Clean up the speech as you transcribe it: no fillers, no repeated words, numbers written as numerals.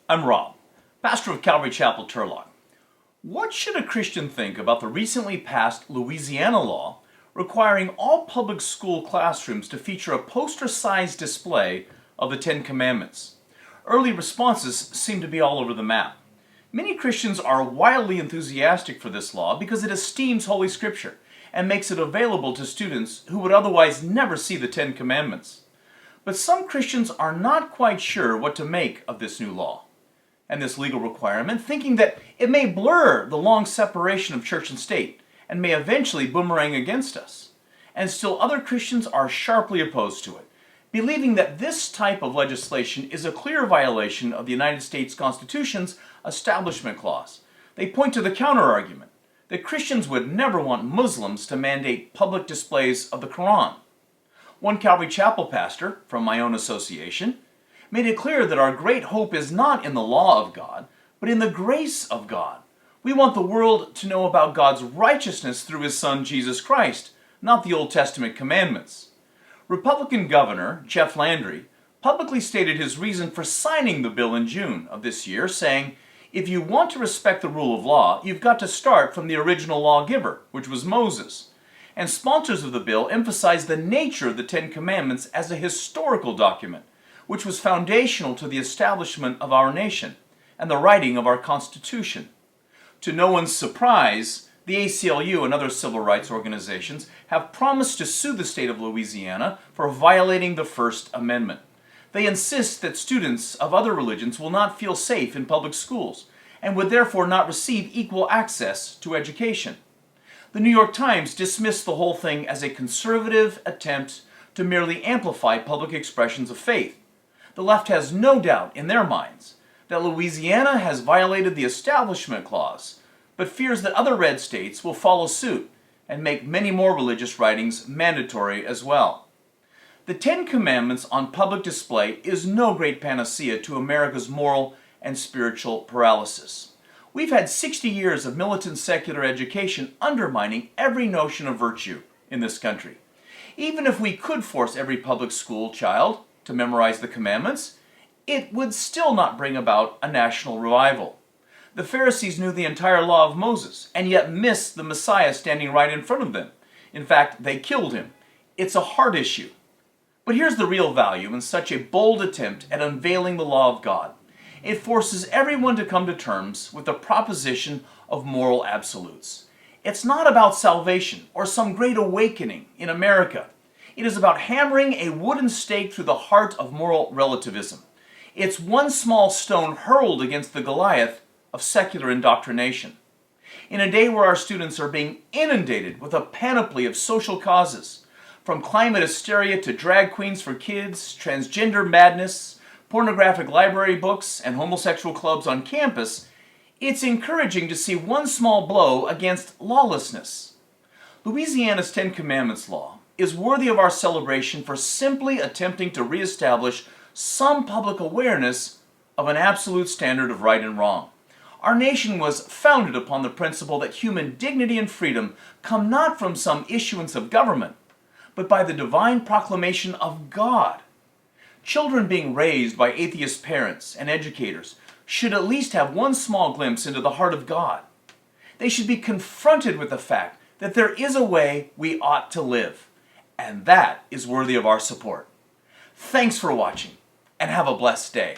I'm Rob, pastor of Calvary Chapel, Turlock. What should a Christian think about the recently passed Louisiana law requiring all public school classrooms to feature a poster-sized display of the Ten Commandments? Early responses seem to be all over the map. Many Christians are wildly enthusiastic for this law because it esteems Holy Scripture and makes it available to students who would otherwise never see the Ten Commandments. But some Christians are not quite sure what to make of this new law and this legal requirement, thinking that it may blur the long separation of church and state and may eventually boomerang against us. And still other Christians are sharply opposed to it, believing that this type of legislation is a clear violation of the United States Constitution's Establishment Clause. They point to the counter-argument that Christians would never want Muslims to mandate public displays of the Quran. One Calvary Chapel pastor from my own association made it clear that our great hope is not in the law of God, but in the grace of God. We want the world to know about God's righteousness through His Son, Jesus Christ, not the Old Testament commandments. Republican Governor Jeff Landry publicly stated his reason for signing the bill in June of this year, saying, "If you want to respect the rule of law, you've got to start from the original lawgiver, which was Moses." And sponsors of the bill emphasized the nature of the Ten Commandments as a historical document, which was foundational to the establishment of our nation and the writing of our Constitution. To no one's surprise, the ACLU and other civil rights organizations have promised to sue the state of Louisiana for violating the First Amendment. They insist that students of other religions will not feel safe in public schools and would therefore not receive equal access to education. The New York Times dismissed the whole thing as a conservative attempt to merely amplify public expressions of faith. The left has no doubt in their minds that Louisiana has violated the Establishment Clause, but fears that other red states will follow suit and make many more religious writings mandatory as well. The Ten Commandments on public display is no great panacea to America's moral and spiritual paralysis. We've had 60 years of militant secular education undermining every notion of virtue in this country. Even if we could force every public school child to memorize the commandments, it would still not bring about a national revival. The Pharisees knew the entire law of Moses and yet missed the Messiah standing right in front of them. In fact, they killed him. It's a hard issue. But here's the real value in such a bold attempt at unveiling the law of God. It forces everyone to come to terms with the proposition of moral absolutes. It's not about salvation or some great awakening in America. It is about hammering a wooden stake through the heart of moral relativism. It's one small stone hurled against the Goliath of secular indoctrination. In a day where our students are being inundated with a panoply of social causes, from climate hysteria to drag queens for kids, transgender madness, pornographic library books, and homosexual clubs on campus, it's encouraging to see one small blow against lawlessness. Louisiana's Ten Commandments law is worthy of our celebration for simply attempting to reestablish some public awareness of an absolute standard of right and wrong. Our nation was founded upon the principle that human dignity and freedom come not from some issuance of government, but by the divine proclamation of God. Children being raised by atheist parents and educators should at least have one small glimpse into the heart of God. They should be confronted with the fact that there is a way we ought to live, and that is worthy of our support. Thanks for watching, and have a blessed day.